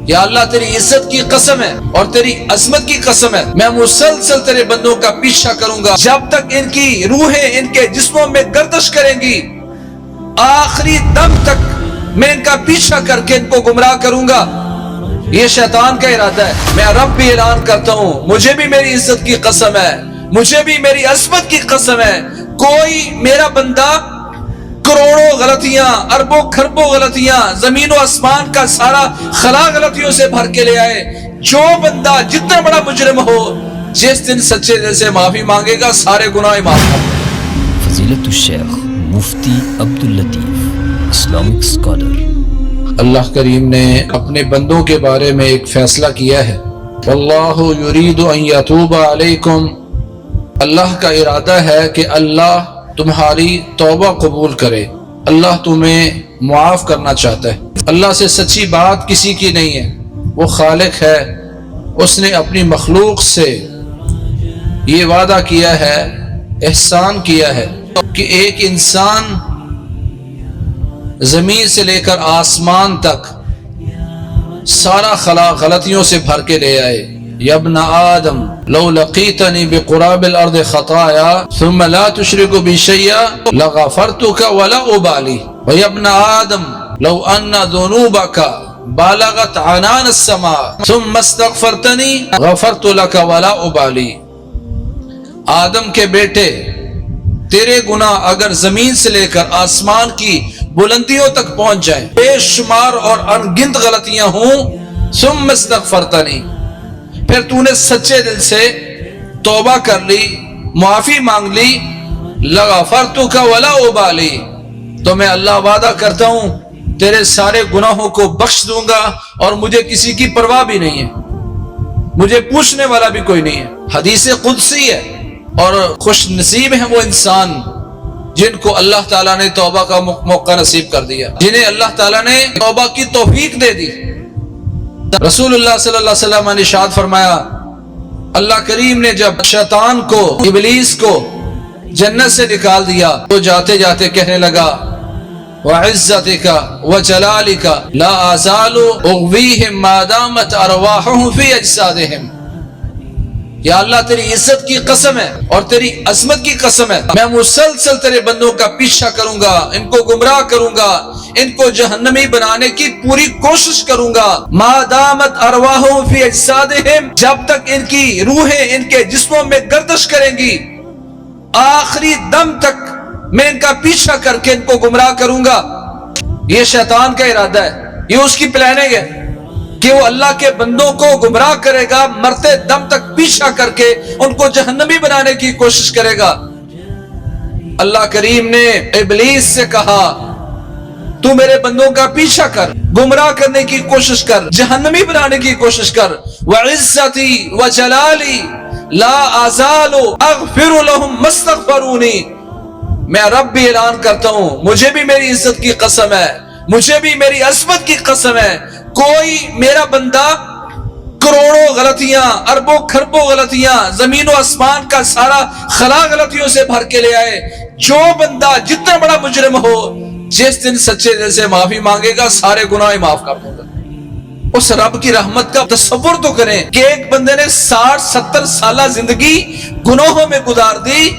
یا اللہ تیری عزت کی قسم ہے اور تیری عظمت کی قسم ہے، میں مسلسل تیرے بندوں کا پیچھا کروں گا جب تک ان کی روحیں ان کے جسموں میں گردش کریں گی، آخری دم تک میں ان کا پیچھا کر کے ان کو گمراہ کروں گا۔ یہ شیطان کا ارادہ ہے۔ میں رب بھی اعلان کرتا ہوں، مجھے بھی میری عزت کی قسم ہے، مجھے بھی میری عظمت کی قسم ہے، کوئی میرا بندہ کروڑوں غلطیاں، اربوں کھربوں غلطیاں، زمین و آسمان کا سارا خلا غلطیوں سے بھر کے لے آئے، جو بندہ جتنا بڑا مجرم ہو، جس دن سچے دل سے معافی مانگے گا سارے گناہ معاف کر دے گا۔ فضیلت الشیخ مفتی عبداللطیف، اسلامک اسکالر۔ اللہ کریم نے اپنے بندوں کے بارے میں ایک فیصلہ کیا ہے، واللہ یرید ان یتوب علیکم، اللہ کا ارادہ ہے کہ اللہ تمہاری توبہ قبول کرے، اللہ تمہیں معاف کرنا چاہتا ہے۔ اللہ سے سچی بات کسی کی نہیں ہے، وہ خالق ہے، اس نے اپنی مخلوق سے یہ وعدہ کیا ہے، احسان کیا ہے کہ ایک انسان زمین سے لے کر آسمان تک سارا خلا غلطیوں سے بھر کے لے آئے۔ یا ابن آدم لو لقیتنی بقراب الارض خطایا ثم لا تشرک بی شیئا لغفرتک ولا ابالی، ویا ابن آدم لو ان ذنوبک بالغت عنان السماء ثم استغفرتنی غفرت لک ولا ابالی۔ آدم کے بیٹے، تیرے گناہ اگر زمین سے لے کر آسمان کی بلندیوں تک پہنچ جائیں، بے شمار اور انگنت غلطیاں ہوں، ثم استغفرتنی، پھر تو نے سچے دل سے توبہ کر لی، معافی مانگ لی، لغفرتک ولا ابالی، تو میں اللہ وعدہ کرتا ہوں تیرے سارے گناہوں کو بخش دوں گا اور مجھے کسی کی پرواہ بھی نہیں ہے، مجھے پوچھنے والا بھی کوئی نہیں ہے۔ حدیث قدسی ہے، اور خوش نصیب ہیں وہ انسان جن کو اللہ تعالیٰ نے توبہ کا موقع نصیب کر دیا، جنہیں اللہ تعالیٰ نے توبہ کی توفیق دے دی۔ رسول اللہ صلی اللہ علیہ وسلم نے ارشاد فرمایا، اللہ کریم نے جب شیطان کو، ابلیس کو جنت سے نکال دیا تو جاتے جاتے کہنے لگا، وَعِزَّتِكَ وَجَلَالِكَ لَا أَزَالُ أُغْوِيهِمْ مَا دَامَتْ أَرْوَاحُهُمْ فِي أَجْسَادِهِمْ، یا اللہ تیری عزت کی قسم ہے اور تیری عظمت کی قسم ہے، میں مسلسل تیرے بندوں کا پیچھا کروں گا، ان کو گمراہ کروں گا، ان کو جہنمی بنانے کی پوری کوشش کروں گا، ما دامت ارواحهم فی اجسادہم، جب تک ان کی روحیں ان کے جسموں میں گردش کریں گی، آخری دم تک میں ان کا پیچھا کر کے ان کو گمراہ کروں گا۔ یہ شیطان کا ارادہ ہے، یہ اس کی پلاننگ ہے کہ وہ اللہ کے بندوں کو گمراہ کرے گا، مرتے دم تک پیچھا کر کے ان کو جہنمی بنانے کی کوشش کرے گا۔ اللہ کریم نے ابلیس سے کہا، تو میرے بندوں کا پیچھا کر، گمراہ کرنے کی کوشش کر، جہنمی بنانے کی کوشش کر، وَعِزَّتِي وَجَلَالِي لَا أَزَالُ أَغْفِرُ لَهُمْ مَا اسْتَغْفَرُونِي، میں رب بھی اعلان کرتا ہوں، مجھے بھی میری عزت کی قسم ہے، مجھے بھی میری عظمت کی قسم ہے، کوئی میرا بندہ کروڑوں غلطیاں، اربوں کھربوں غلطیاں، زمین و آسمان کا سارا خلا غلطیوں سے بھر کے لے آئے، جو بندہ جتنا بڑا مجرم ہو، جس دن سچے دل سے معافی مانگے گا سارے گناہ معاف کر دوں گا۔ اس رب کی رحمت کا تصور تو کریں کہ ایک بندے نے 60-70 سالہ زندگی گناہوں میں گزار دی،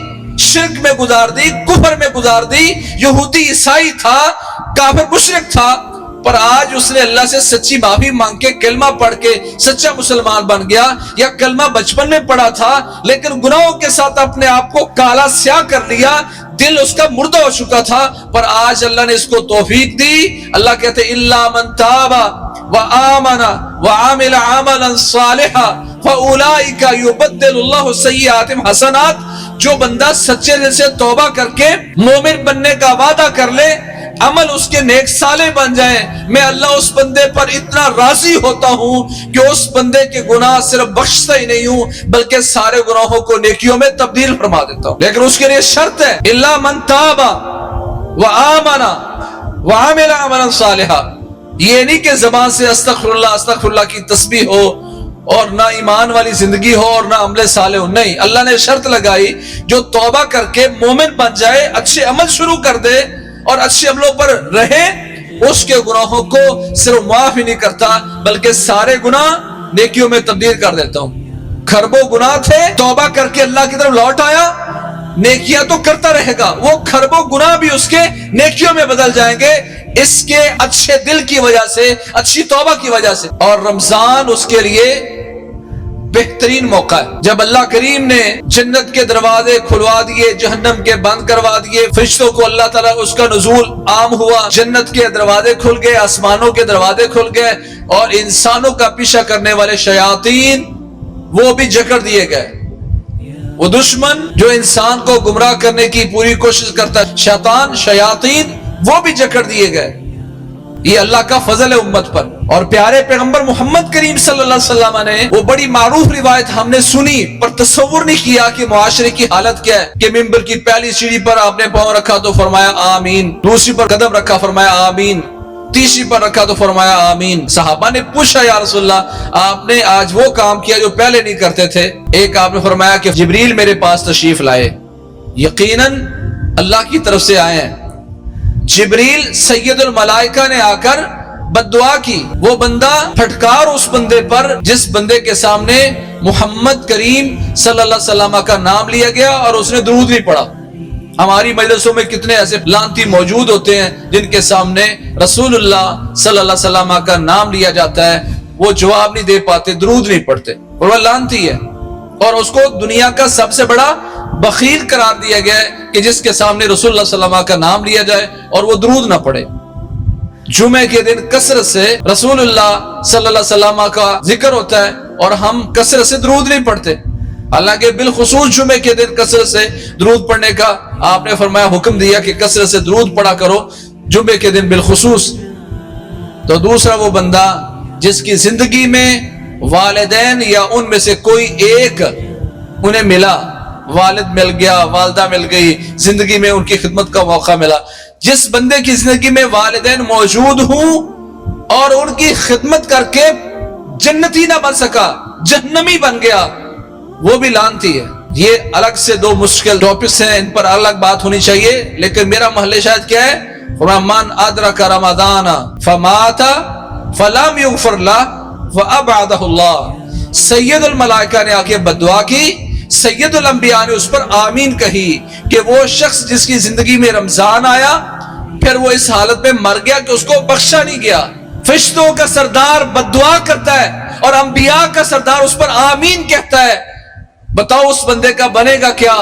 شرک میں گزار دی، کفر میں گزار دی، یہودی عیسائی تھا، کافر مشرک تھا، پر آج اس نے اللہ سے سچی معافی مانگ کے کلمہ پڑھ کے سچا مسلمان بن گیا، یا کلمہ بچپن میں پڑھا تھا لیکن گناہوں کے ساتھ اپنے آپ کو کالا سیاہ کر لیا، دل اس کا مردہ ہو چکا تھا، پر آج اللہ نے اس کو توفیق دی۔ اللہ کہتے الا من تاب وآمن وعمل عملا صالحا فاولئک یبدل اللہ سیئاتہم حسنات، جو بندہ سچے دل سے توبہ کر کے مومن بننے کا وعدہ کر لے، عمل اس کے نیک صالح بن جائیں، میں اللہ اس بندے پر اتنا راضی ہوتا ہوں کہ اس بندے کے گناہ صرف بخشتا ہی نہیں ہوں بلکہ سارے گناہوں کو نیکیوں میں تبدیل فرما دیتا ہوں۔ لیکن اس کے لیے شرط ہے، الا من تاب وآمن وعمل عملا صالحا، یہ نہیں کہ زبان سے استغفر اللہ کی تسبیح ہو اور نہ ایمان والی زندگی ہو اور نہ عمل صالح ہو، نہیں، اللہ نے شرط لگائی جو توبہ کر کے مومن بن جائے، اچھے عمل شروع کر دے اور اچھے عملوں پر رہے، اس کے گناہوں کو صرف معاف ہی نہیں کرتا بلکہ سارے گناہ نیکیوں میں تبدیل کر دیتا ہوں. کھربوں گناہ تھے، توبہ کر کے اللہ کی طرف لوٹ آیا، نیکیاں تو کرتا رہے گا، وہ کھربوں گناہ بھی اس کے نیکیوں میں بدل جائیں گے اس کے اچھے دل کی وجہ سے، اچھی توبہ کی وجہ سے. اور رمضان اس کے لیے بہترین موقع ہے. جب اللہ کریم نے جنت کے دروازے کھلوا دیے، جہنم کے بند کروا دیے، فرشتوں کو اللہ تعالیٰ اس کا نزول عام ہوا، جنت کے دروازے کھل گئے، آسمانوں کے دروازے کھل گئے، اور انسانوں کا پیچھا کرنے والے شیاطین وہ بھی جکڑ دیے گئے. وہ دشمن جو انسان کو گمراہ کرنے کی پوری کوشش کرتا ہے، شیطان، شیاطین، وہ بھی جکڑ دیے گئے. یہ اللہ کا فضل ہے امت پر. اور پیارے پیغمبر محمد کریم صلی اللہ علیہ وسلم نے وہ بڑی معروف روایت ہم نے سنی پر تصور نہیں کیا کہ معاشرے کی حالت کیا ہے، کہ ممبر کی پہلی سیڑھی پر آپ نے پاؤں رکھا تو فرمایا آمین، دوسری پر قدم رکھا فرمایا آمین، تیسری پر رکھا تو فرمایا آمین. صحابہ نے پوچھا یا رسول اللہ آپ نے آج وہ کام کیا جو پہلے نہیں کرتے تھے؟ ایک آپ نے فرمایا کہ جبریل میرے پاس تشریف لائے، یقیناً اللہ کی طرف سے آئے ہیں. جبریل سید الملائکہ نے آ کر بد دعا کی. وہ بندہ پھٹکار اس بندے پر جس بندے کے سامنے محمد کریم صلی اللہ علیہ وسلم کا نام لیا گیا اور اس نے درود نہیں پڑھا. ہماری مجلسوں میں کتنے ایسے لانتی موجود ہوتے ہیں جن کے سامنے رسول اللہ صلی اللہ علیہ وسلم کا نام لیا جاتا ہے، وہ جواب نہیں دے پاتے، درود نہیں پڑھتے، اور وہ لانتی ہے. اور اس کو دنیا کا سب سے بڑا بخیل قرار دیا گیا ہے کہ جس کے سامنے رسول اللہ صلی اللہ علیہ وسلم کا نام لیا جائے اور وہ درود نہ پڑھے. جمعے کے دن کثرت سے رسول اللہ صلی اللہ علیہ وسلم کا ذکر ہوتا ہے اور ہم کثرت سے درود نہیں پڑھتے، حالانکہ بالخصوص جمعے کے دن کثرت سے درود پڑھنے کا آپ نے فرمایا، حکم دیا کہ کثرت سے درود پڑھا کرو جمعے کے دن بالخصوص. تو دوسرا وہ بندہ جس کی زندگی میں والدین یا ان میں سے کوئی ایک انہیں ملا، والد مل گیا، والدہ مل گئی، زندگی میں ان کی خدمت کا موقع ملا. جس بندے کی زندگی میں والدین موجود ہوں اور ان کی خدمت کر کے جنتی نہ بن سکا، جہنمی بن گیا، وہ بھی لعنتی ہے. یہ الگ سے دو مشکل ٹاپکس ہیں، ان پر الگ بات ہونی چاہیے، لیکن میرا محل شاہد کیا ہے؟ من ادرک رمضان فمات فلم یغفر له وابعده اللہ. سید الملائکہ نے آ کے بد دعا کی، سید الانبیاء نے اس پر آمین کہی کہ وہ شخص جس کی زندگی میں رمضان آیا پھر وہ اس حالت میں مر گیا کہ اس کو بخشا نہیں گیا. فرشتوں کا سردار بد دعا کرتا ہے اور انبیاء کا سردار اس پر آمین کہتا ہے. بتاؤ اس بندے کا بنے گا کیا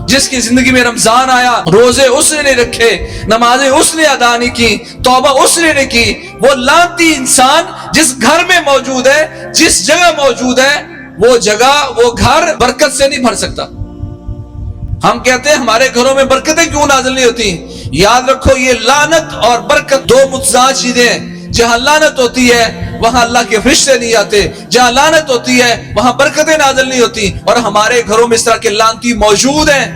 جس کی زندگی میں رمضان آیا، روزے اس نے نہیں رکھے، نمازیں اس نے ادا نہیں کی، توبہ اس نے نہیں کی. وہ لعنتی انسان جس گھر میں موجود ہے، جس جگہ موجود ہے، وہ جگہ، وہ گھر برکت سے نہیں بھر سکتا. ہم کہتے ہیں ہمارے گھروں میں برکتیں کیوں نازل نہیں ہوتی؟ یاد رکھو یہ لعنت اور برکت دو متضاد چیزیں ہیں. جہاں لعنت ہوتی ہے وہاں اللہ کے فرشتے نہیں آتے، جہاں لعنت ہوتی ہے وہاں برکتیں نازل نہیں ہوتی. اور ہمارے گھروں میں اس طرح کے لعنتی موجود ہیں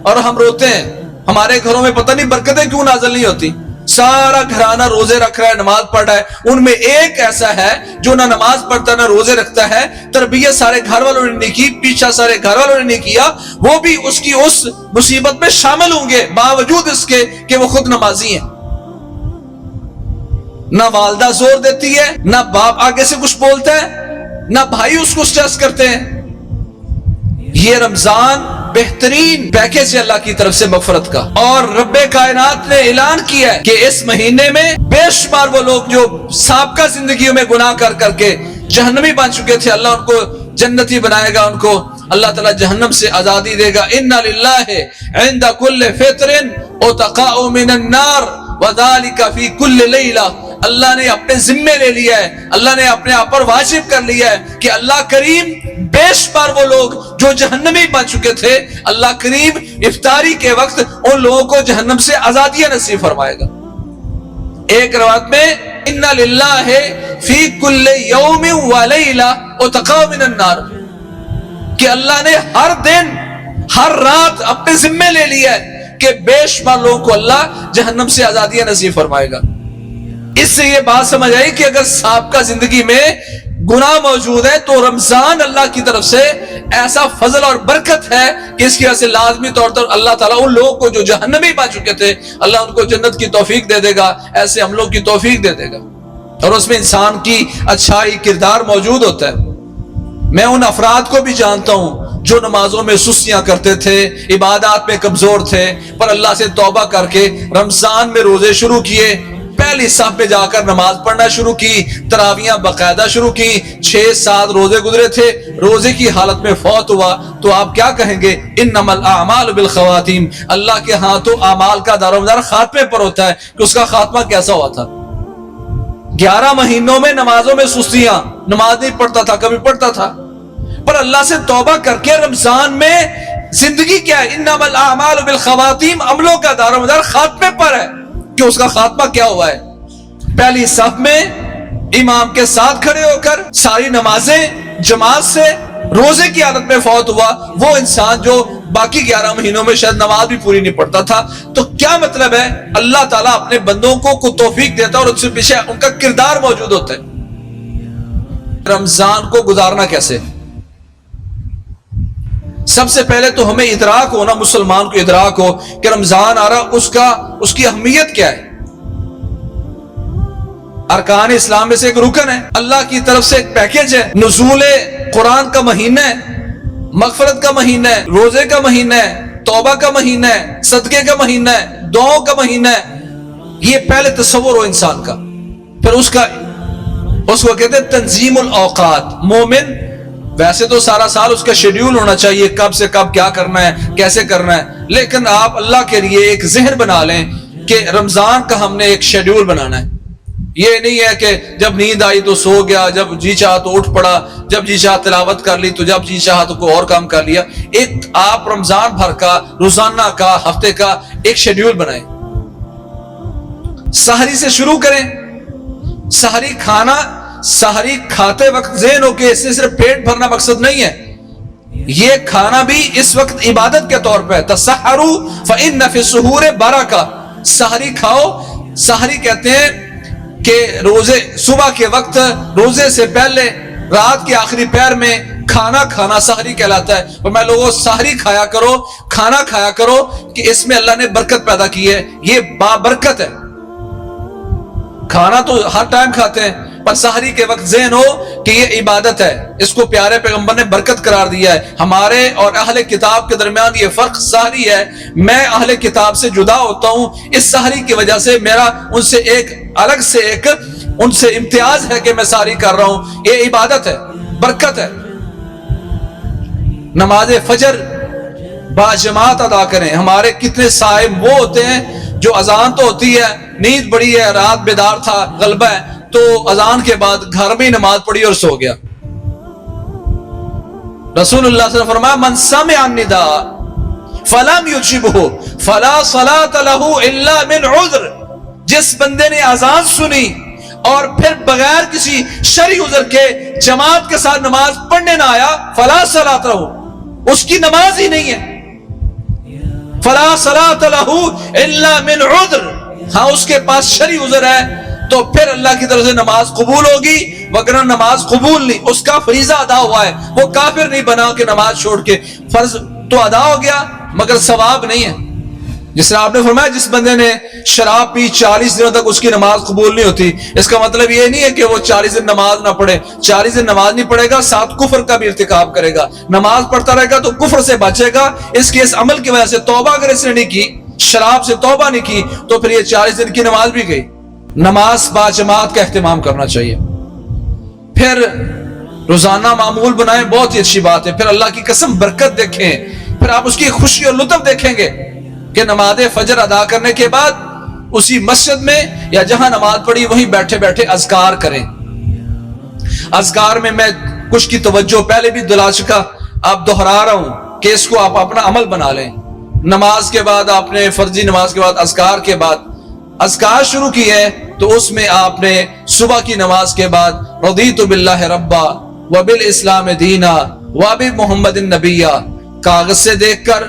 اور ہم روتے ہیں ہمارے گھروں میں پتہ نہیں برکتیں کیوں نازل نہیں ہوتی. سارا گھرانہ روزے رکھ رہا ہے، نماز پڑھ رہا ہے، ان میں ایک ایسا ہے جو نہ نماز پڑھتا نہ روزے رکھتا ہے، تربیت سارے گھر والوں نے نہیں کی، پیچھا سارے گھر والوں نے نہیں کیا، وہ بھی اس کی اس مصیبت میں شامل ہوں گے باوجود اس کے کہ وہ خود نمازی ہیں. نہ والدہ زور دیتی ہے، نہ باپ آگے سے کچھ بولتا ہے، نہ بھائی اس کو سٹریس کرتے ہیں. یہ رمضان بہترین پیکیج ہے اللہ کی طرف سے مغفرت کا. اور رب کائنات نے اعلان کیا ہے کہ اس مہینے میں بے شمار وہ لوگ جو سابقہ زندگیوں میں گناہ کر کر کے جہنمی بن چکے تھے، اللہ ان کو جنتی بنائے گا، ان کو اللہ تعالیٰ جہنم سے آزادی دے گا. ان للہ عند کل فطر اتقاء من النار وذلک فی کل لیلہ. اللہ نے اپنے ذمے لے لیا ہے، اللہ نے اپنے آپ پر واجب کر لیا ہے کہ اللہ کریم بے شمار وہ لوگ جو جہنمی بن چکے تھے، اللہ کریم افطاری کے وقت ان لوگوں کو جہنم سے آزادیاں نصیب فرمائے گا. ایک روایت میں ان للہ فی کل یوم ولیلہ اتقاء من النار، کہ اللہ نے ہر دن ہر رات اپنے ذمے لے لیا ہے کہ بے شمار لوگوں کو اللہ جہنم سے آزادیاں نصیب فرمائے گا. اس سے یہ بات سمجھ آئی کہ اگر سابقہ زندگی میں گناہ موجود ہے تو رمضان اللہ کی طرف سے ایسا فضل اور برکت ہے کہ اس کی وجہ سے لازمی طور پر اللہ تعالیٰ ان لوگوں کو جو جہنمی پا چکے تھے اللہ ان کو جنت کی توفیق دے دے گا، ایسے عملوں کی توفیق دے دے گا، اور اس میں انسان کی اچھائی کردار موجود ہوتا ہے۔ میں ان افراد کو بھی جانتا ہوں جو نمازوں میں سستیاں کرتے تھے، عبادات میں کمزور تھے، پر اللہ سے توبہ کر کے رمضان میں روزے شروع کیے، پہلی صف میں جا کر نماز پڑھنا شروع کی، تراویحاں باقاعدہ شروع کی، 6-7 روزے گزرے تھے، روزے کی حالت میں فوت ہوا تو آپ کیا کہیں گے؟ انما الاعمال بالخواتیم، اللہ کے ہاں تو اعمال کا دار و مدار خاتمے پر ہوتا ہے کہ اس کا خاتمہ کیسا ہوا تھا۔ 11 مہینوں میں نمازوں میں سستیاں، نماز نہیں پڑھتا تھا، کبھی پڑھتا تھا، پر اللہ سے توبہ کر کے رمضان میں زندگی کیا ہے؟ انما الاعمال بالخواتیم، عملوں کا دار و مدار خاتمے پر ہے کہ اس کا خاتمہ کیا ہوا ہے۔ پہلی صف میں امام کے ساتھ کھڑے ہو کر ساری نمازیں جماعت سے روزے کی حالت میں فوت ہوا، وہ انسان جو باقی 11 مہینوں میں شاید نماز بھی پوری نہیں پڑھتا تھا۔ تو کیا مطلب ہے؟ اللہ تعالیٰ اپنے بندوں کو توفیق دیتا ہے اور ان سے پیچھے ان کا کردار موجود ہوتا ہے۔ رمضان کو گزارنا کیسے؟ سب سے پہلے تو ہمیں ادراک ہونا، مسلمان کو ادراک ہو کہ رمضان آ رہا، اس کی اہمیت کیا ہے۔ ارکان اسلام میں سے ایک رکن ہے، اللہ کی طرف سے ایک پیکیج ہے، نزول قرآن کا مہینہ ہے، مغفرت کا مہینہ ہے، روزے کا مہینہ ہے، توبہ کا مہینہ ہے، صدقے کا مہینہ ہے، دعاؤں کا مہینہ ہے۔ یہ پہلے تصور ہو انسان کا، پھر اس کو کہتے ہیں تنظیم الاوقات۔ مومن ویسے تو سارا سال اس کا شیڈیول ہونا چاہیے، کب سے کب کیا کرنا ہے، کیسے کرنا ہے، لیکن آپ اللہ کے لیے ایک ذہن بنا لیں کہ رمضان کا ہم نے ایک شیڈیول بنانا ہے۔ یہ نہیں ہے کہ جب نیند آئی تو سو گیا، جب جی چاہا تو اٹھ پڑا، جب جی چاہا تلاوت کر لی، تو جب جی چاہا تو کوئی اور کام کر لیا۔ ایک آپ رمضان بھر کا، روزانہ کا، ہفتے کا ایک شیڈیول بنائیں۔ سحری سے شروع کریں، سحری کھاتے وقت ذہن ہو کہ اس سے صرف پیٹ بھرنا مقصد نہیں ہے، یہ کھانا بھی اس وقت عبادت کے طور پہ تسحروا فإن فی السحور برکہ۔ سحری کھاؤ، سحری کہتے ہیں کہ روزے صبح کے وقت، روزے سے پہلے رات کے آخری پہر میں کھانا سحری کہلاتا ہے۔ اور میں لوگوں سحری کھایا کرو، کھانا کھایا کرو کہ اس میں اللہ نے برکت پیدا کی ہے، یہ بابرکت ہے۔ کھانا تو ہر ٹائم کھاتے ہیں، پر سحری کے وقت ذہن ہو کہ یہ عبادت ہے، اس کو پیارے پیغمبر نے برکت قرار دیا ہے۔ ہمارے اور اہل کتاب کے درمیان یہ فرق سحری ہے، میں اہل کتاب سے جدا ہوتا ہوں اس سحری کی وجہ سے، میرا ان سے ایک الگ سے ایک ان سے امتیاز ہے کہ میں سحری کر رہا ہوں، یہ عبادت ہے، برکت ہے۔ نماز فجر باجماعت ادا کریں۔ ہمارے کتنے صائم وہ ہوتے ہیں جو اذان تو ہوتی ہے، نیند بڑی ہے، رات بیدار تھا، غلبہ ہے، تو اذان کے بعد گھر میں نماز پڑھی اور سو گیا۔ رسول اللہ صلی اللہ علیہ وسلم فرمایا من سمع النداء فلم یجبہ فلا صلاۃ لہ الا من عذر، جس بندے نے اذان سنی اور پھر بغیر کسی شرعی عذر کے جماعت کے ساتھ نماز پڑھنے نہ آیا، فلا صلاۃ لہ، اس کی نماز ہی نہیں ہے۔ فلا صلاۃ لہ الا من عذر، ہاں اس کے پاس شرعی عذر ہے تو پھر اللہ کی طرف سے نماز قبول ہوگی، وگرنہ نماز قبول نہیں، اس کا فریضہ ادا ہوا ہے، وہ کافر نہیں بنا کہ نماز چھوڑ کے، فرض تو ادا ہو گیا مگر ثواب نہیں ہے۔ جس طرح آپ نے فرمایا جس بندے نے شراب پی 40 دنوں تک اس کی نماز قبول نہیں ہوتی، اس کا مطلب یہ نہیں ہے کہ وہ 40 دن نماز نہ پڑھے، 40 دن نماز نہیں پڑھے گا، ساتھ کفر کا بھی ارتکاب کرے گا، نماز پڑھتا رہے گا تو کفر سے بچے گا، اس کے اس عمل کی وجہ سے توبہ اگر اس نے نہیں کی، شراب سے توبہ نہیں کی، تو پھر یہ 40 دن کی نماز بھی گئی۔ نماز با جماعت کا اہتمام کرنا چاہیے، پھر روزانہ معمول بنائیں، بہت ہی اچھی بات ہے، پھر اللہ کی قسم برکت دیکھیں، پھر آپ اس کی خوشی اور لطف دیکھیں گے کہ نماز فجر ادا کرنے کے بعد اسی مسجد میں یا جہاں نماز پڑھی وہیں بیٹھے بیٹھے اذکار کریں۔ اذکار میں کچھ کی توجہ پہلے بھی دلا چکا، اب دہرا رہا ہوں کہ اس کو آپ اپنا عمل بنا لیں۔ نماز کے بعد آپ نے فرضی نماز کے بعد اذکار کے بعد اذکار شروع کی ہے، تو اس میں آپ نے صبح کی نماز کے بعد رضیت باللہ ربا وبالاسلام دینا وبمحمد النبیہ، کاغذ سے دیکھ کر،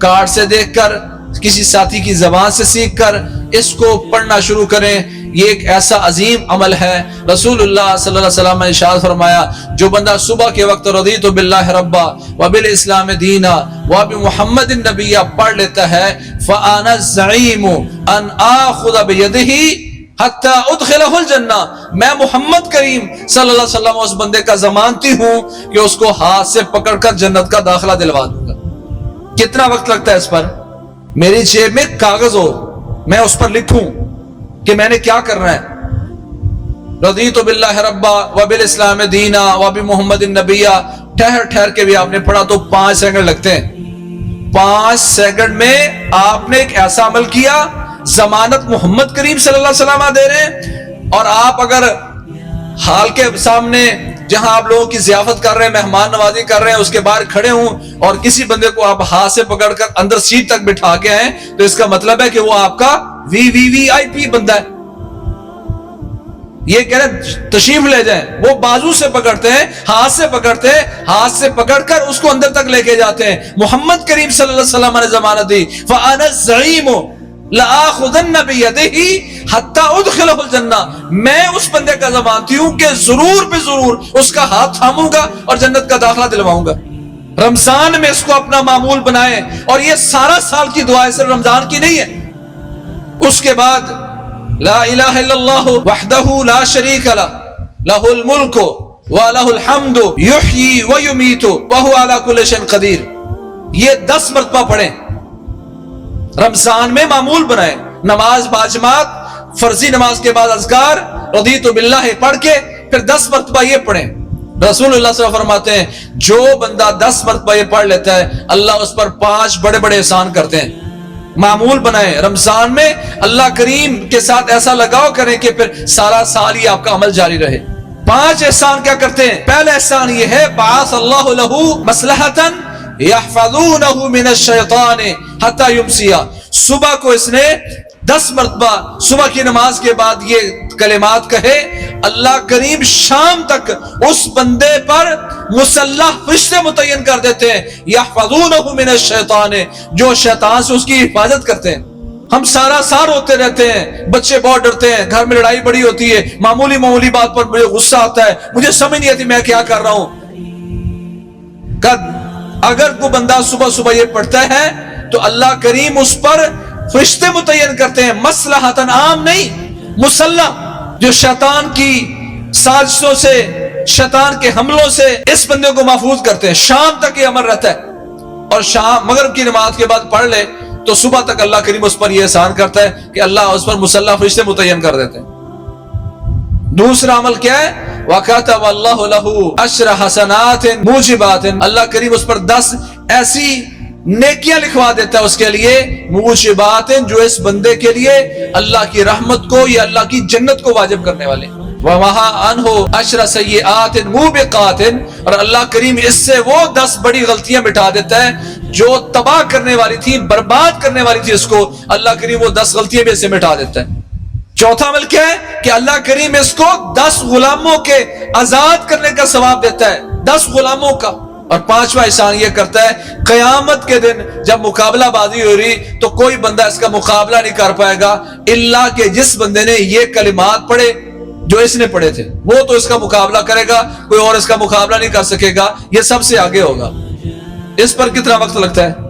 کارڈ سے دیکھ کر، کسی ساتھی کی زبان سے سیکھ کر اس کو پڑھنا شروع کریں۔ یہ ایک ایسا عظیم عمل ہے. رسول اللہ صلی اللہ علیہ وسلم نے ارشاد فرمایا جو بندہ صبح کے وقت رضیت باللہ ربا وبالاسلام دینا وبمحمد النبی پڑھ لیتا ہے فانا الزعیم ان آخذ بیدہ حتی ادخلہ الجنہ، میں محمد کریم صلی اللہ علیہ وسلم اس بندے کا ضمانتی ہوں کہ اس کو ہاتھ سے پکڑ کر جنت کا داخلہ دلوا دوں گا. کتنا وقت لگتا ہے اس پر؟ میری جیب میں کاغذ ہو، میں اس پر لکھوں کہ میں نے کیا کرنا ہے. رضیت باللہ ربا وبالاسلام دینا وبمحمد النبی، ٹھہر کے بھی آپ نے پڑھا تو 5 سیکنڈ لگتے ہیں. 5 سیکنڈ میں آپ نے ایک ایسا عمل کیا، ضمانت محمد کریم صلی اللہ علیہ وسلم دے رہے ہیں. اور آپ اگر حال کے سامنے جہاں آپ لوگوں کی ضیافت کر رہے ہیں، مہمان نوازی کر رہے ہیں، اس کے باہر کھڑے ہوں اور کسی بندے کو آپ ہاتھ سے پکڑ کر اندر سیٹ تک بٹھا کے آئیں تو اس کا مطلب ہے کہ وہ آپ کا VVVIP بندہ ہے. یہ کہہ رہے تشریف لے جائیں، وہ بازو سے پکڑتے ہیں، ہاتھ سے پکڑتے ہیں، ہاتھ سے پکڑ کر اس کو اندر تک لے کے جاتے ہیں. محمد کریم صلی اللہ علیہ وسلم نے ضمانت دی فانا الزعیم لآخذن بیدہ حتی ادخلہ الجنہ، میں اس بندے کا ضمانتی ہوں کہ ضرور بے ضرور اس کا ہاتھ تھاموں گا اور جنت کا داخلہ دلواؤں گا. رمضان میں اس کو اپنا معمول بنائیں، اور یہ سارا سال کی دعا ہے، صرف رمضان کی نہیں ہے. اس کے بعد لا الہ الا اللہ وحدہ لا شریک لہ لہ الملک ولہ الحمد یحیی ویمیت وہو علی کل شیء قدیر، یہ 10 مرتبہ پڑھیں. رمضان میں معمول بنائیں. نماز باجماعت، فرضی نماز کے بعد اذکار رضیت باللہ پڑھ کے پھر 10 مرتبہ یہ پڑھیں. رسول اللہ صلی اللہ علیہ وسلم فرماتے ہیں جو بندہ 10 مرتبہ یہ پڑھ لیتا ہے اللہ اس پر 5 بڑے بڑے احسان کرتے ہیں. معمول بنائیں. رمضان میں اللہ کریم کے ساتھ ایسا لگاؤ کریں کہ پھر سارا سال ہی آپ کا عمل جاری رہے. 5 احسان کیا کرتے ہیں؟ پہلا احسان یہ ہے بعث اللہ لہ مصلحۃ یحفظونہ من الشیطان حتی یمسی، صبح کو اس نے 10 مرتبہ صبح کی نماز کے بعد یہ کلمات کہے، اللہ کریم شام تک اس بندے پر مسلح فرشتے متعین کر دیتے ہیں یحفظونہ من الشیطان، جو شیطان سے اس کی حفاظت کرتے ہیں. ہم سارا سال روتے رہتے ہیں، بچے بہت ڈرتے ہیں، گھر میں لڑائی بڑی ہوتی ہے، معمولی بات پر مجھے غصہ آتا ہے، مجھے سمجھ نہیں آتی میں کیا کر رہا ہوں. اگر کوئی بندہ صبح یہ پڑھتا ہے تو اللہ کریم اس پر فرشتے متعین کرتے ہیں، مصلحتاً عام نہیں، مسلح، جو شیطان کی سازشوں سے، شیطان کے حملوں سے اس بندے کو محفوظ کرتے ہیں. شام تک یہ عمل رہتا ہے، اور شام مغرب کی نماز کے بعد پڑھ لے تو صبح تک اللہ کریم اس پر یہ احسان کرتا ہے کہ اللہ اس پر مسلح فرشتے متعین کر دیتے ہیں. دوسرا عمل کیا ہے؟ وَكَتَبَ اللَّهُ لَهُ عَشْرَ حَسَنَاتٍ مُوجِبَاتٍ، اللہ کریم اس پر 10 ایسی نیکیاں لکھوا دیتا ہے اس کے لیے، موجبات، جو اس بندے کے لیے اللہ کی رحمت کو یا اللہ کی جنت کو واجب کرنے والے. وَمَحَا عَنْهُ عَشْرَ سَيِّئَاتٍ مُوبِقَاتٍ، اور اللہ کریم اس سے وہ 10 بڑی غلطیاں مٹا دیتا ہے جو تباہ کرنے والی تھی، برباد کرنے والی تھی اس کو، اللہ کریم وہ 10 غلطیاں بھی اس سے مٹا دیتا ہے. چوتھا عمل کیا ہے کہ اللہ کریم اس کو 10 غلاموں کے آزاد کرنے کا ثواب دیتا ہے، 10 غلاموں کا. اور 5واں احسان یہ کرتا ہے قیامت کے دن جب مقابلہ بازی ہو رہی تو کوئی بندہ اس کا مقابلہ نہیں کر پائے گا الا کہ جس بندے نے یہ کلمات پڑھے جو اس نے پڑھے تھے، وہ تو اس کا مقابلہ کرے گا، کوئی اور اس کا مقابلہ نہیں کر سکے گا، یہ سب سے آگے ہوگا. اس پر کتنا وقت لگتا ہے؟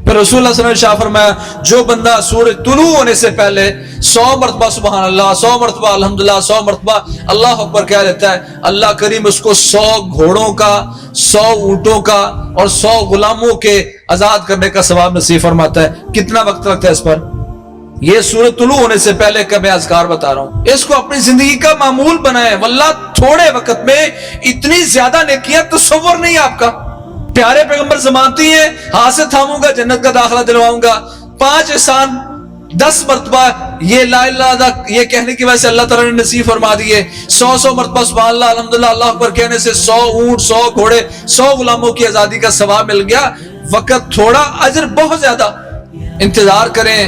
پھر رسول اللہ صلی اللہ علیہ وسلم نے فرمایا جو بندہ سورج طلوع ہونے سے پہلے 100 مرتبہ سبحان اللہ، 100 مرتبہ الحمدللہ، 100 مرتبہ اللہ اکبر کہہ لیتا ہے، اللہ کریم اس کو 100 گھوڑوں کا، 100 اونٹوں کا اور 100 غلاموں کے آزاد کرنے کا ثواب نصیب فرماتا ہے. کتنا وقت لگتا ہے اس پر؟ یہ سورج طلوع ہونے سے پہلے کا میں اذکار بتا رہا ہوں. اس کو اپنی زندگی کا معمول بنائیں. واللہ تھوڑے وقت میں اتنی زیادہ نیکیاں تصور نہیں آپ کا. پیارے پیغمبر ضمانتی ہیں، ہاتھ سے تھاموں گا جنت کا داخلہ دلواؤں گا. 5 احسان 10 مرتبہ یہ لا الہ الا اللہ یہ کہنے کی وجہ سے اللہ تعالیٰ نے نصیب فرما دیے. 100 مرتبہ سبحان اللہ الحمدللہ اللہ اکبر کہنے سے 100 اونٹ، 100 گھوڑے، 100 غلاموں کی آزادی کا ثواب مل گیا. وقت تھوڑا، اجر بہت زیادہ. انتظار کریں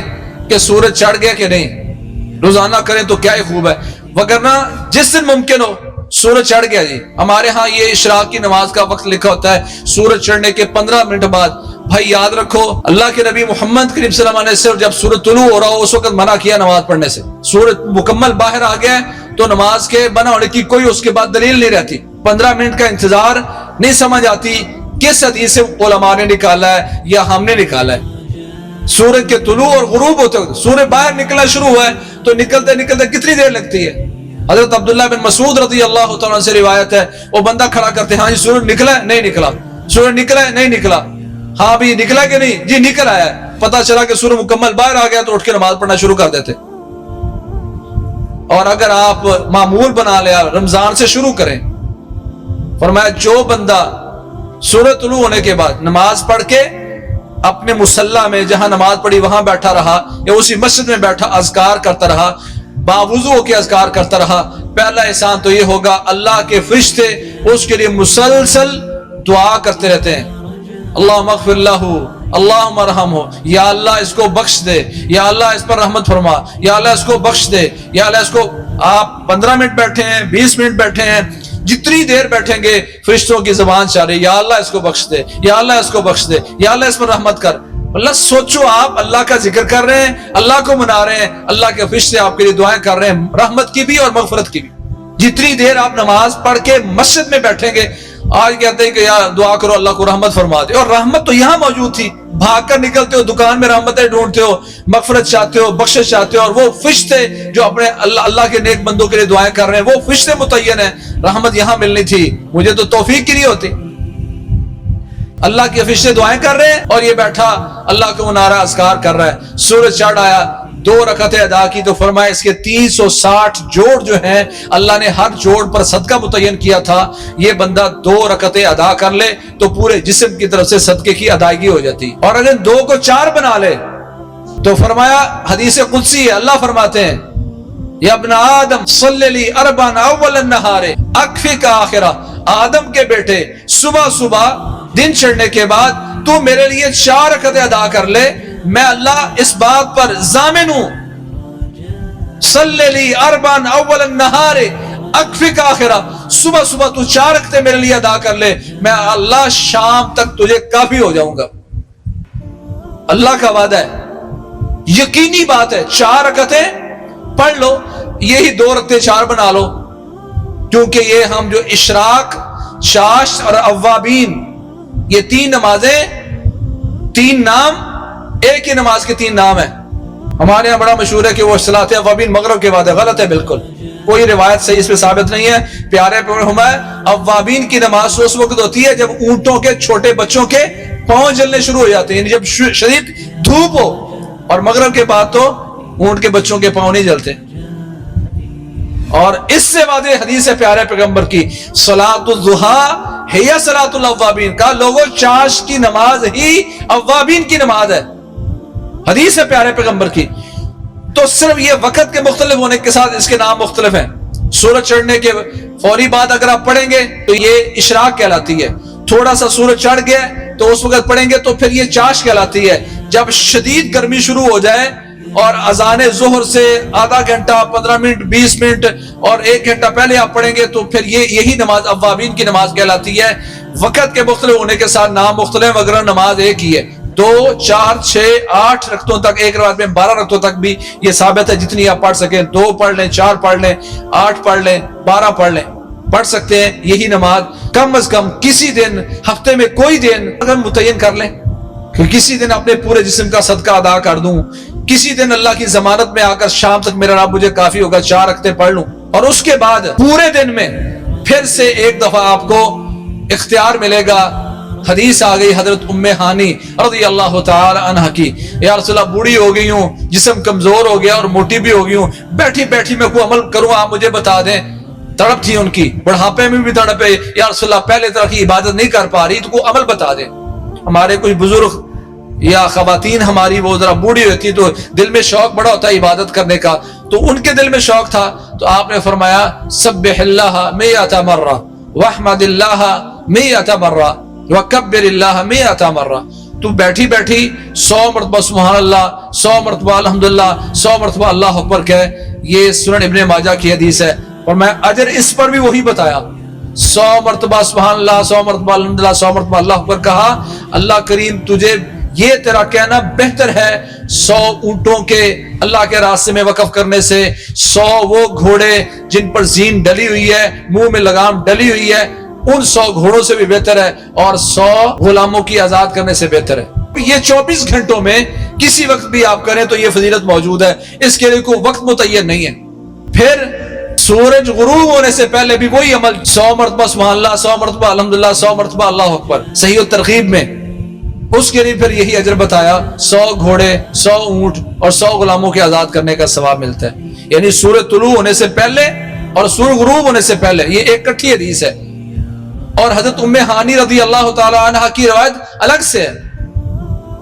کہ سورج چڑھ گیا کہ نہیں، روزانہ کریں تو کیا ہی خوب ہے. وگرنہ جس دن ممکن ہو سورج چڑھ گیا جی، ہمارے ہاں یہ اشراق کی نماز کا وقت لکھا ہوتا ہے، سورج چڑھنے کے 15 منٹ بعد بھائی یاد رکھو اللہ کے نبی محمد کریم صلی اللہ علیہ وسلم نے جب سورج طلوع ہو رہا ہو اس وقت منع کیا نماز پڑھنے سے. سورج مکمل باہر آ گیا تو نماز کے بنا ہونے کی کوئی اس کے بعد دلیل نہیں رہتی. 15 منٹ کا انتظار نہیں سمجھ آتی کس حدیث سے علماء نے نکالا ہے یا ہم نے نکالا ہے. سورج کے طلوع اور غروب ہوتے ہوتے سورج باہر نکلنا شروع ہوا ہے تو نکلتے نکلتے کتنی دیر لگتی ہے. حضرت عبداللہ بن مسعود رضی اللہ تعالیٰ عنہ سے روایت ہے وہ بندہ کھڑا کرتے ہاں جی سورج نکلا ہے نہیں نکلا, سورج نکلا ہے نہیں نکلا, ہاں بھی نکلا کہ نہیں جی نکل آیا ہے. پتا چلا کہ سورج مکمل باہر آ گیا تو اٹھ کے نماز پڑھنا شروع کر دیتے. اور اگر آپ معمول بنا لیا رمضان سے شروع کریں, فرمایا جو بندہ سورج طلوع ہونے کے بعد نماز پڑھ کے اپنے مصلی میں جہاں نماز پڑھی وہاں بیٹھا رہا یا اسی مسجد میں بیٹھا اذکار کرتا رہا, باوضو ہو کے اذکار کرتا رہا, پہلا احسان تو یہ ہوگا اللہ کے فرشتے اس کے لیے مسلسل دعا کرتے رہتے ہیں. اللہم اغفر لہ, اللہم ارحمہ, یا اللہ اس کو بخش دے, یا اللہ اس پر رحمت فرما, یا اللہ اس کو بخش دے, یا اللہ اس کو. آپ 15 منٹ بیٹھے ہیں 20 منٹ بیٹھے ہیں, جتنی دیر بیٹھیں گے فرشتوں کی زبان چاہ رہی یا اللہ اس کو بخش دے, یا اللہ اس کو بخش دے, یا اللہ اس پر رحمت کر. اللہ سوچو آپ اللہ کا ذکر کر رہے ہیں, اللہ کو منا رہے ہیں, اللہ کے فرشتے آپ کے لیے دعائیں کر رہے ہیں رحمت کی بھی اور مغفرت کی بھی. جتنی دیر آپ نماز پڑھ کے مسجد میں بیٹھیں گے, آج کہتے ہیں کہ یا دعا کرو اللہ کو رحمت فرما دے, اور رحمت تو یہاں موجود تھی. بھاگ کر نکلتے ہو دکان میں رحمتیں ڈھونڈتے ہو, مغفرت چاہتے ہو, بخشش چاہتے ہو, اور وہ فرشتے جو اپنے اللہ کے نیک بندوں کے لیے دعائیں کر رہے ہیں وہ فرشتے متعین ہیں. رحمت یہاں ملنی تھی, مجھے تو توفیق کی نہیں ہوتی. اللہ کے فرشتے دعائیں کر رہے ہیں اور یہ بیٹھا اللہ کو منا رہا اذکار کر رہا ہے. سورج چڑھ آیا, 2 رکعتیں ادا کی تو فرمایا اس کے 360 جوڑ جو ہیں اللہ نے ہر جوڑ پر صدقہ متعین کیا تھا. یہ بندہ 2 رکعتیں ادا کر لے تو پورے جسم کی طرف سے صدقے کی ادائیگی ہو جاتی. اور اگر 2 کو 4 بنا لے تو فرمایا حدیث قدسی ہے, اللہ فرماتے ہیں یا ابن آدم صلی لی اربعا اول النہار اکفک آخرہ, آدم کے بیٹے صبح دن چڑھنے کے بعد تو میرے لیے 4 رکعتیں ادا کر لے, میں اللہ اس بات پر ضامن ہوں. صلی لی اربعا اول النہار اکفک آخرہ, صبح تو 4 رکعتیں میرے لیے ادا کر لے, میں اللہ شام تک تجھے کافی ہو جاؤں گا. اللہ کا وعدہ ہے, یقینی بات ہے. 4 رکعتیں پڑھ لو, یہی 2 رکعتیں 4 بنا لو, کیونکہ یہ ہم جو اشراق, شاش اور اوابین, یہ 3 نمازیں, 3 نام, ایک ہی نماز کے 3 نام ہیں. ہمارے یہاں بڑا مشہور ہے کہ وہ صلاۃ اوابین مغرب کے بعد ہے. غلط ہے, بالکل کوئی روایت صحیح اس پہ ثابت نہیں ہے. پیارے پیغمبر اوابین کی نماز اس وقت ہوتی ہے جب اونٹوں کے چھوٹے بچوں کے پاؤں جلنے شروع ہو جاتے ہیں, یعنی جب شدید دھوپ ہو, اور مغرب کے بعد تو اونٹ کے بچوں کے پاؤں نہیں جلتے. اور اس سے واضح حدیث ہے پیارے پیغمبر کی, صلاۃ الضحیٰ ہے صلاۃ الاوابین, کا لوگوں چاش کی نماز ہی اوابین کی نماز ہے. حدیث ہے پیارے پیغمبر کی. تو صرف یہ وقت کے مختلف ہونے کے ساتھ اس کے نام مختلف ہیں. سورج چڑھنے کے فوری بعد اگر آپ پڑھیں گے تو یہ اشراق کہلاتی ہے. تھوڑا سا سورج چڑھ گیا تو اس وقت پڑھیں گے تو پھر یہ چاش کہلاتی ہے. جب شدید گرمی شروع ہو جائے اور اذان ظہر سے آدھا گھنٹہ, 15 منٹ, 20 منٹ اور 1 گھنٹہ پہلے آپ پڑھیں گے تو پھر یہی نماز اوابین کی نماز کہلاتی ہے. وقت کے مختلف ہونے کے ساتھ نام مختلف, مگر نماز ایک ہی ہے. 2, 4, 6, 8 رکعتوں تک, ایک روایت میں 12 رکعتوں تک بھی یہ ثابت ہے. جتنی آپ پڑھ سکیں, 2 پڑھ لیں, 4 پڑھ لیں, 8 پڑھ لیں, 12 پڑھ لیں, پڑھ سکتے ہیں. یہی نماز کم از کم کسی دن, ہفتے میں کوئی دن اگر متعین کر لیں کہ کسی دن اپنے پورے جسم کا صدقہ ادا کر دوں, کسی دن اللہ کی ضمانت میں آ کر شام تک میرا رب مجھے کافی ہوگا, 4 رکعتیں پڑھ لوں, اور اس کے بعد پورے دن میں پھر سے ایک دفعہ آپ کو اختیار ملے گا. حدیث آ گئی حضرت ام ہانی رضی اللہ تعالی عنہ کی, یا رسول اللہ بوڑھی ہو گئی ہوں, جسم کمزور ہو گیا اور موٹی بھی ہو گئی ہوں, بیٹھی میں کوئی عمل کروں آپ مجھے بتا دیں. تڑپ تھی ان کی, بڑھاپے میں بھی تڑپ ہے, یا رسول اللہ پہلے طرح کی عبادت نہیں کر پا رہی تو کوئی عمل بتا دیں. ہمارے کچھ بزرگ یا خواتین ہماری وہ ذرا بوڑھی ہوتی تو دل میں شوق بڑا ہوتا ہے عبادت کرنے کا, تو ان کے دل میں شوق تھا, تو آپ نے فرمایا سبح اللہ 100 مرہ واحمد اللہ 100 مرہ وکبر اللہ 100 مرہ. تو بیٹھی 100 مرتبہ سبحان اللہ, 100 مرتبہ الحمدللہ, 100 مرتبہ اللہ اکبر کہے. یہ سنن ابن ماجہ کی حدیث ہے. اور میں اجر اس پر بھی وہی بتایا, 100 مرتبہ سبحان اللہ، 100 مرتبہ الحمدللہ، 100 مرتبہ اللہ اکبر کہا، اللہ کریم تجھے یہ تیرا کہنا بہتر ہے 100 اونٹوں کے اللہ کے راستے میں وقف کرنے سے، 100 وہ گھوڑے جن پر زین ڈلی ہوئی ہے، منہ میں لگام ڈلی ہوئی ہے، ان 100 گھوڑوں سے بھی بہتر ہے، اور 100 غلاموں کی آزاد کرنے سے بہتر ہے۔ یہ 24 گھنٹوں میں کسی وقت بھی آپ کریں تو یہ فضیلت موجود ہے، اس کے لیے کوئی وقت متعین نہیں ہے۔ پھر سورج غروب ہونے سے پہلے بھی وہی عمل، 100 مرتبہ سبحان اللہ، 100 مرتبہ الحمدللہ، 100 مرتبہ اللہ اکبر، صحیح الترغیب میں اس کے لیے پھر یہی اجر بتایا، 100 گھوڑے، 100 اونٹ اور 100 غلاموں کے آزاد کرنے کا ثواب ملتا ہے۔ یعنی سورج طلوع ہونے سے پہلے اور سورج غروب ہونے سے پہلے، یہ ایک کٹھی حدیث ہے۔ اور حضرت ام ہانی رضی اللہ تعالی عنہ کی روایت الگ سے ہے۔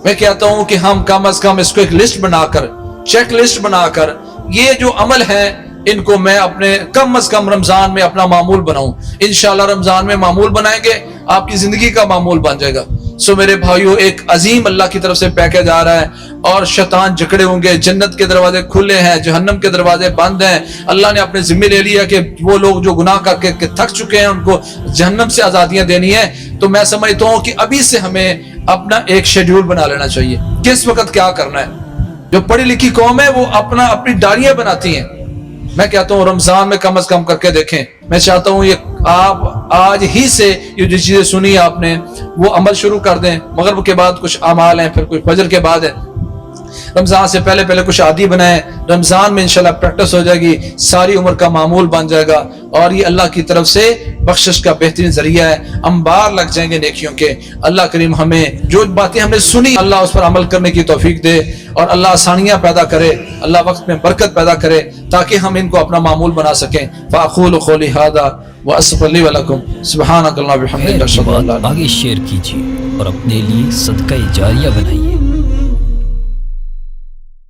میں کہتا ہوں کہ ہم کم از کم اس کو ایک لسٹ بنا کر، چیک لسٹ بنا کر، یہ جو عمل ہیں ان کو میں اپنے کم از کم رمضان میں اپنا معمول بناؤں۔ انشاءاللہ رمضان میں معمول بنائیں گے، آپ کی زندگی کا معمول بن جائے گا۔ سو میرے بھائیو، ایک عظیم اللہ کی طرف سے پیکج آ رہا ہے، اور شیطان جکڑے ہوں گے، جنت کے دروازے کھلے ہیں، جہنم کے دروازے بند ہیں۔ اللہ نے اپنے ذمہ لے لیا کہ وہ لوگ جو گناہ کر کے تھک چکے ہیں ان کو جہنم سے آزادیاں دینی ہیں۔ تو میں سمجھتا ہوں کہ ابھی سے ہمیں اپنا ایک شیڈیول بنا لینا چاہیے، کس وقت کیا کرنا ہے۔ جو پڑھی لکھی قوم ہے وہ اپنی ڈائریاں بناتی ہیں، میں کہتا ہوں رمضان میں کم از کم کر کے دیکھیں۔ میں چاہتا ہوں یہ آپ آج ہی سے یہ جو چیزیں سنی آپ نے وہ عمل شروع کر دیں۔ مغرب کے بعد کچھ اعمال ہیں، پھر کوئی فجر کے بعد ہے، رمضان سے پہلے کچھ عادی بنائیں، رمضان میں انشاءاللہ پریکٹس ہو جائے گی، ساری عمر کا معمول بن جائے گا، اور یہ اللہ کی طرف سے بخشش کا بہترین ذریعہ ہے، انبار لگ جائیں گے نیکیوں کے۔ اللہ کریم ہمیں جو باتیں ہم نے سنی اللہ اس پر عمل کرنے کی توفیق دے، اور اللہ آسانیاں پیدا کرے، اللہ وقت میں برکت پیدا کرے تاکہ ہم ان کو اپنا معمول بنا سکیں۔ فاقول قولی ھذا واستغفر لی ولکم سبحانک اللہم وبحمدک اشہد ان لا الہ الا انت۔ آگے شیئر کیجیے اور اپنے لیے صدقہ جاریہ بنائیے۔